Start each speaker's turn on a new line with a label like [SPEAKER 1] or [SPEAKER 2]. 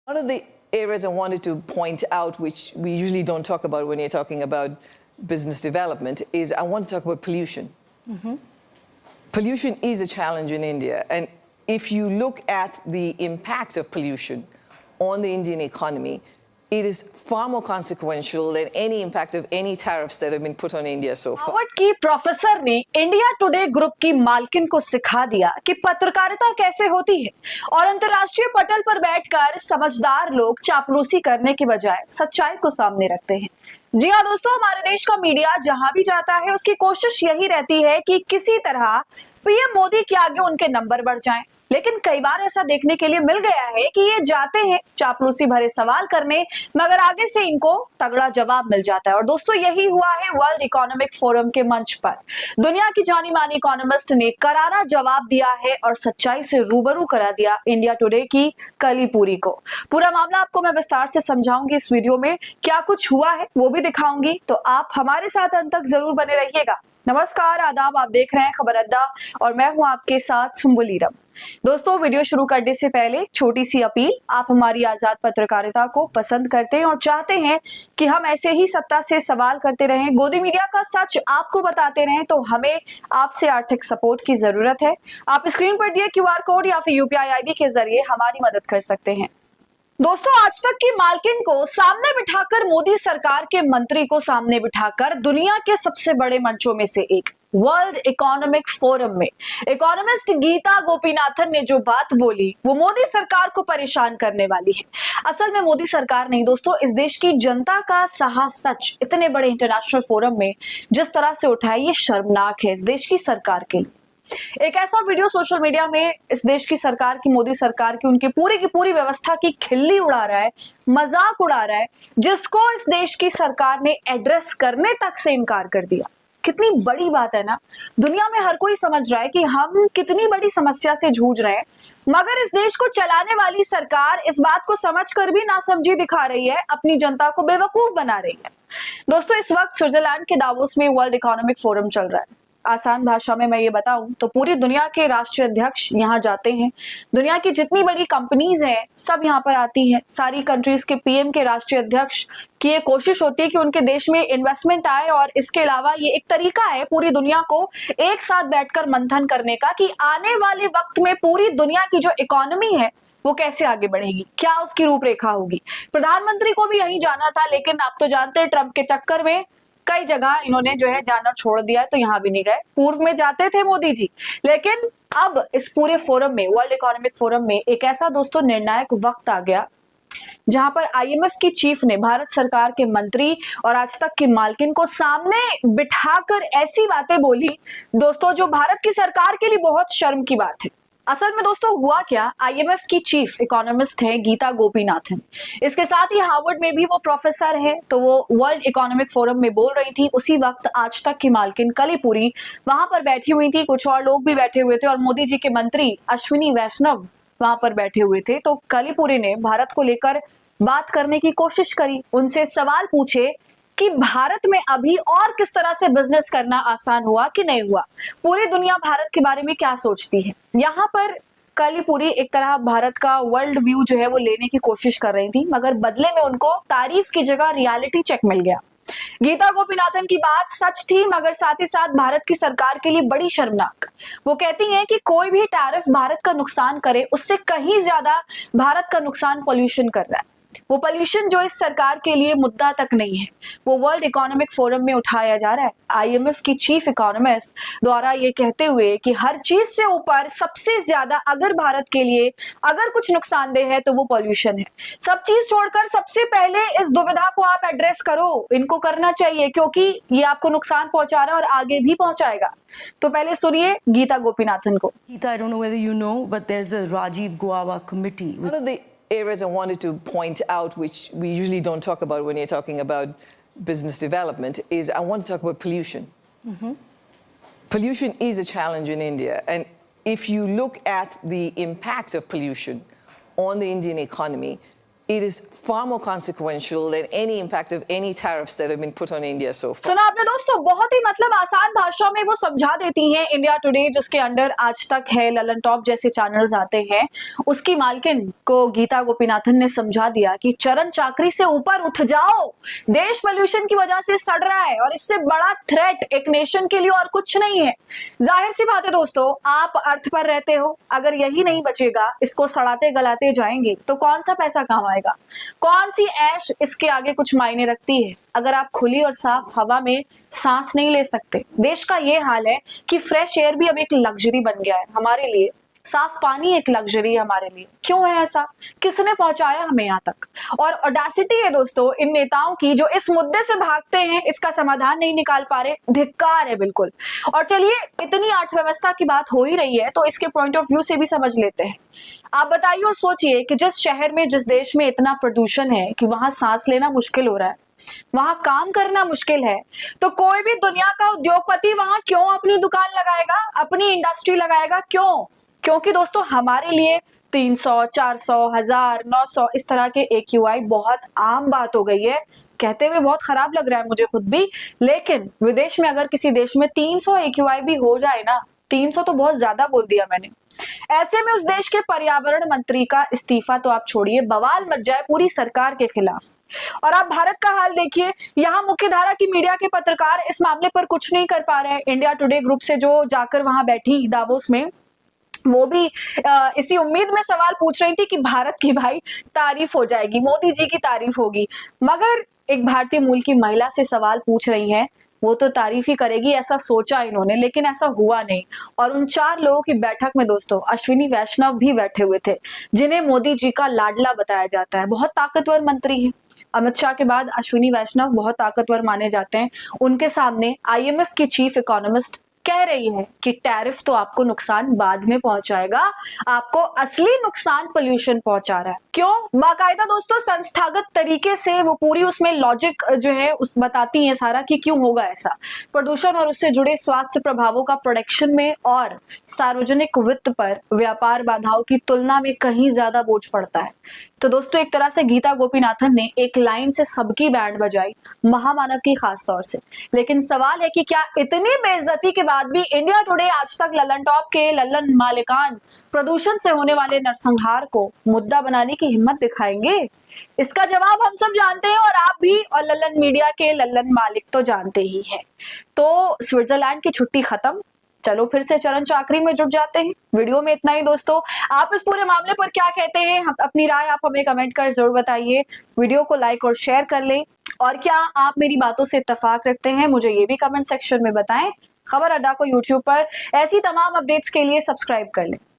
[SPEAKER 1] One of the areas I wanted to point out, which we usually don't talk about when you're talking about business development, is I want to talk about pollution. Pollution is a challenge in India. And if you look at the impact of pollution on the Indian economy, it is far more consequential than any impact of any tariffs that have been put on India so far.
[SPEAKER 2] Harvard की professor ने India today group की मालकिन को सिखा दिया कि पत्रकारिता कैसे होती है और अंतर्राष्ट्रीय पटल पर बैठकर समझदार लोग चापलूसी करने की बजाय सच्चाई को सामने रखते हैं। जी हाँ दोस्तों, हमारे देश का मीडिया जहां भी जाता है उसकी कोशिश यही रहती है कि किसी तरह पीएम मोदी के आगे उनके नंबर बढ़ जाएं। लेकिन कई बार ऐसा देखने के लिए मिल गया है कि ये जाते हैं चापलूसी भरे सवाल करने, मगर आगे से इनको तगड़ा जवाब मिल जाता है। और दोस्तों, यही हुआ है वर्ल्ड इकोनॉमिक फोरम के मंच पर। दुनिया की जानी मानी इकोनॉमिस्ट ने करारा जवाब दिया है और सच्चाई से रूबरू करा दिया इंडिया टुडे की कलीपुरी को। पूरा मामला आपको मैं विस्तार से समझाऊंगी इस वीडियो में, क्या कुछ हुआ है वो भी दिखाऊंगी, तो आप हमारे साथ अंत तक जरूर बने रहिएगा। नमस्कार, आदाब, आप देख रहे हैं खबर अड्डा और मैं हूं आपके साथ सुम्बुलीरम। दोस्तों, वीडियो शुरू करने से पहले छोटी सी अपील, आप हमारी आजाद पत्रकारिता को पसंद करते हैं और चाहते हैं कि हम ऐसे ही सत्ता से सवाल करते रहें, गोदी मीडिया का सच आपको बताते रहें, तो हमें आपसे आर्थिक सपोर्ट की जरूरत है। आप स्क्रीन पर दिए क्यूआर कोड या फिर यूपीआई आईडी के जरिए हमारी मदद कर सकते हैं। दोस्तों, आज तक की मालकिन को सामने बिठाकर मोदी सरकार के मंत्री को सामने बिठाकर दुनिया के सबसे बड़े मंचों में से एक वर्ल्ड इकोनॉमिक फोरम में इकोनॉमिस्ट गीता गोपीनाथन ने जो बात बोली वो मोदी सरकार को परेशान करने वाली है। असल में मोदी सरकार नहीं दोस्तों, इस देश की जनता का साहा सच इतने बड़े इंटरनेशनल फोरम में जिस तरह से उठाया, ये शर्मनाक है इस देश की सरकार के लिए। एक ऐसा वीडियो सोशल मीडिया में इस देश की सरकार की, मोदी सरकार की, उनकी पूरी व्यवस्था की खिल्ली उड़ा रहा है, मजाक उड़ा रहा है, जिसको इस देश की सरकार ने एड्रेस करने तक से इनकार कर दिया। कितनी बड़ी बात है ना। दुनिया में हर कोई समझ रहा है कि हम कितनी बड़ी समस्या से जूझ रहे हैं, मगर इस देश को चलाने वाली सरकार इस बात को समझकर भी नासमझी दिखा रही है, अपनी जनता को बेवकूफ बना रही है। दोस्तों, इस वक्त स्विट्जरलैंड के दावोस में वर्ल्ड इकोनॉमिक फोरम चल रहा है। आसान भाषा में मैं ये बताऊं तो पूरी दुनिया के राष्ट्रीय अध्यक्ष यहाँ जाते हैं, दुनिया की जितनी बड़ी कंपनीज हैं सब यहाँ पर आती हैं। सारी कंट्रीज के पीएम के राष्ट्रीय अध्यक्ष की ये कोशिश होती है कि उनके देश में इन्वेस्टमेंट आए, और इसके अलावा ये एक तरीका है पूरी दुनिया को एक साथ बैठकर मंथन करने का कि आने वाले वक्त में पूरी दुनिया की जो इकोनॉमी है वो कैसे आगे बढ़ेगी, क्या उसकी रूपरेखा होगी। प्रधानमंत्री को भी यहीं जाना था, लेकिन आप तो जानते हैं ट्रंप के चक्कर में कई जगह इन्होंने जो है जाना छोड़ दिया है, तो यहाँ भी नहीं गए। पूर्व में जाते थे मोदी जी, लेकिन अब इस पूरे फोरम में, वर्ल्ड इकोनॉमिक फोरम में, एक ऐसा दोस्तों निर्णायक वक्त आ गया जहां पर आईएमएफ की चीफ ने भारत सरकार के मंत्री और आज तक की मालकिन को सामने बिठाकर ऐसी बातें बोली दोस्तों जो भारत की सरकार के लिए बहुत शर्म की बात है। असल में दोस्तों हुआ क्या, आईएमएफ की चीफ इकोनॉमिस्ट है गीता गोपीनाथन, इसके साथ ही हार्वर्ड में भी वो प्रोफेसर है, तो वो वर्ल्ड इकोनॉमिक फोरम में बोल रही थी। उसी वक्त आज तक की मालकिन कलीपुरी वहां पर बैठी हुई थी, कुछ और लोग भी बैठे हुए थे और मोदी जी के मंत्री अश्विनी वैष्णव वहां पर बैठे हुए थे। तो कलीपुरी ने भारत को लेकर बात करने की कोशिश करी, उनसे सवाल पूछे कि भारत में अभी और किस तरह से बिजनेस करना आसान हुआ कि नहीं हुआ, पूरी दुनिया भारत के बारे में क्या सोचती है। यहाँ पर कलीपुरी एक तरह भारत का वर्ल्ड व्यू जो है वो लेने की कोशिश कर रही थी, मगर बदले में उनको तारीफ की जगह रियलिटी चेक मिल गया। गीता गोपीनाथन की बात सच थी, मगर साथ ही साथ भारत की सरकार के लिए बड़ी शर्मनाक। वो कहती हैं कि कोई भी टैरिफ भारत का नुकसान करे, उससे कहीं ज्यादा भारत का नुकसान पॉल्यूशन कर रहा है। वो पॉल्यूशन जो इस सरकार के लिए मुद्दा तक नहीं है, वो वर्ल्ड इकोनॉमिक फोरम में उठाया जा रहा है आईएमएफ की चीफ इकोनॉमिस्ट द्वारा, ये कहते हुए कि हर चीज से ऊपर सबसे ज्यादा अगर भारत के लिए अगर कुछ नुकसानदेह है तो वो पॉल्यूशन है। सब चीज छोड़कर सबसे पहले इस दुविधा को आप एड्रेस करो, इनको करना चाहिए, क्योंकि ये आपको नुकसान पहुंचा रहा है और आगे भी पहुंचाएगा। तो पहले सुनिए गीता गोपीनाथन को।
[SPEAKER 3] Geeta, I don't know whether you know, but there's a Rajiv Guava committee.
[SPEAKER 1] One of the areas I wanted to point out, which we usually don't talk about when you're talking about business development, is I want to talk about pollution. Pollution is a challenge in India. And if you look at the impact of pollution on the Indian economy, it is far more consequential than any impact of any tariffs that have been put on India so far.
[SPEAKER 2] सुना आपने दोस्तों, बहुत ही मतलब आसान भाषा में वो समझा देती हैं। इंडिया टुडे जिसके अंडर आज तक है, ललन टॉप जैसे चैनल्स आते हैं, उसकी मालकिन को गीता गोपीनाथन ने समझा दिया कि चरण चाकरी से ऊपर उठ जाओ, देश पोल्यूशन की वजह से सड़ रहा है और इससे बड़ा थ्रेट एक नेशन के लिए और कुछ नहीं है। जाहिर सी बात है दोस्तों, आप अर्थ पर रहते हो, अगर यही नहीं बचेगा, इसको सड़ाते गलाते जाएंगे तो कौन सा पैसा काम आएगा, कौन सी ऐश इसके आगे कुछ मायने रखती है अगर आप खुली और साफ हवा में सांस नहीं ले सकते। देश का ये हाल है कि फ्रेश एयर भी अब एक लग्जरी बन गया है हमारे लिए, साफ पानी एक लग्जरी है हमारे लिए। क्यों है ऐसा, किसने पहुंचाया हमें यहाँ तक? और ऑडेसिटी है दोस्तों इन नेताओं की जो इस मुद्दे से भागते हैं, इसका समाधान नहीं निकाल पा रहे, धिक्कार है बिल्कुल। और चलिए, इतनी अर्थव्यवस्था की बात हो ही रही है तो इसके पॉइंट ऑफ व्यू से भी समझ लेते हैं। आप बताइए और सोचिए कि जिस शहर में, जिस देश में इतना प्रदूषण है कि वहां सांस लेना मुश्किल हो रहा है, वहां काम करना मुश्किल है, तो कोई भी दुनिया का उद्योगपति वहां क्यों अपनी दुकान लगाएगा, अपनी इंडस्ट्री लगाएगा? क्यों? क्योंकि दोस्तों हमारे लिए 300, 400, 1000, 900 इस तरह के AQI बहुत आम बात हो गई है। कहते हुए बहुत खराब लग रहा है मुझे खुद भी, लेकिन विदेश में अगर किसी देश में 300 AQI भी हो जाए ना, 300 तो बहुत ज्यादा बोल दिया मैंने, ऐसे में उस देश के पर्यावरण मंत्री का इस्तीफा तो आप छोड़िए, बवाल मच जाए पूरी सरकार के खिलाफ। और आप भारत का हाल देखिए, यहाँ मुख्यधारा की मीडिया के पत्रकार इस मामले पर कुछ नहीं कर पा रहे हैं। इंडिया टुडे ग्रुप से जो जाकर वहां बैठी दावोस में, वो भी इसी उम्मीद में सवाल पूछ रही थी कि भारत की भाई तारीफ हो जाएगी, मोदी जी की तारीफ होगी, मगर एक भारतीय मूल की महिला से सवाल पूछ रही है, वो तो तारीफ ही करेगी ऐसा सोचा इन्होंने, लेकिन ऐसा हुआ नहीं। और उन 4 लोगों की बैठक में दोस्तों अश्विनी वैष्णव भी बैठे हुए थे, जिन्हें मोदी जी का लाडला बताया जाता है, बहुत ताकतवर मंत्री हैं। अमित शाह के बाद अश्विनी वैष्णव बहुत ताकतवर माने जाते हैं। उनके सामने IMF की चीफ इकोनॉमिस्ट कह रही है कि टैरिफ तो आपको नुकसान बाद में पहुंचाएगा, आपको असली नुकसान पोल्यूशन पहुंचा रहा है। क्यों? बाकायदा दोस्तों संस्थागत तरीके से वो पूरी उसमें लॉजिक जो है उस बताती है सारा कि क्यों होगा ऐसा। प्रदूषण और उससे जुड़े स्वास्थ्य प्रभावों का प्रोडक्शन में और सार्वजनिक वित्त पर व्यापार बाधाओं की तुलना में कहीं ज्यादा बोझ पड़ता है। तो दोस्तों एक तरह से गीता गोपीनाथन ने एक लाइन से सबकी बैंड बजाई, महामानव की खास तौर से। लेकिन सवाल है कि क्या इतनी बेइज्जती के बाद भी इंडिया टुडे आज तक ललन टॉप के ललन मालिकान प्रदूषण से होने वाले नरसंहार को मुद्दा बनाने की हिम्मत दिखाएंगे? इसका जवाब हम सब जानते हैं और आप भी, और ललन मीडिया के ललन मालिक तो जानते ही हैं। तो स्विट्जरलैंड की छुट्टी खत्म, चलो फिर से चरण चाकरी में जुट जाते हैं। वीडियो में इतना ही दोस्तों, आप इस पूरे मामले पर क्या कहते हैं, अपनी राय आप हमें कमेंट कर जरूर बताइए। वीडियो को लाइक और शेयर कर लें, और क्या आप मेरी बातों से इत्तेफाक रखते हैं मुझे ये भी कमेंट सेक्शन में बताएं। खबर अड्डा को यूट्यूब पर ऐसी तमाम अपडेट्स के लिए सब्सक्राइब कर लें।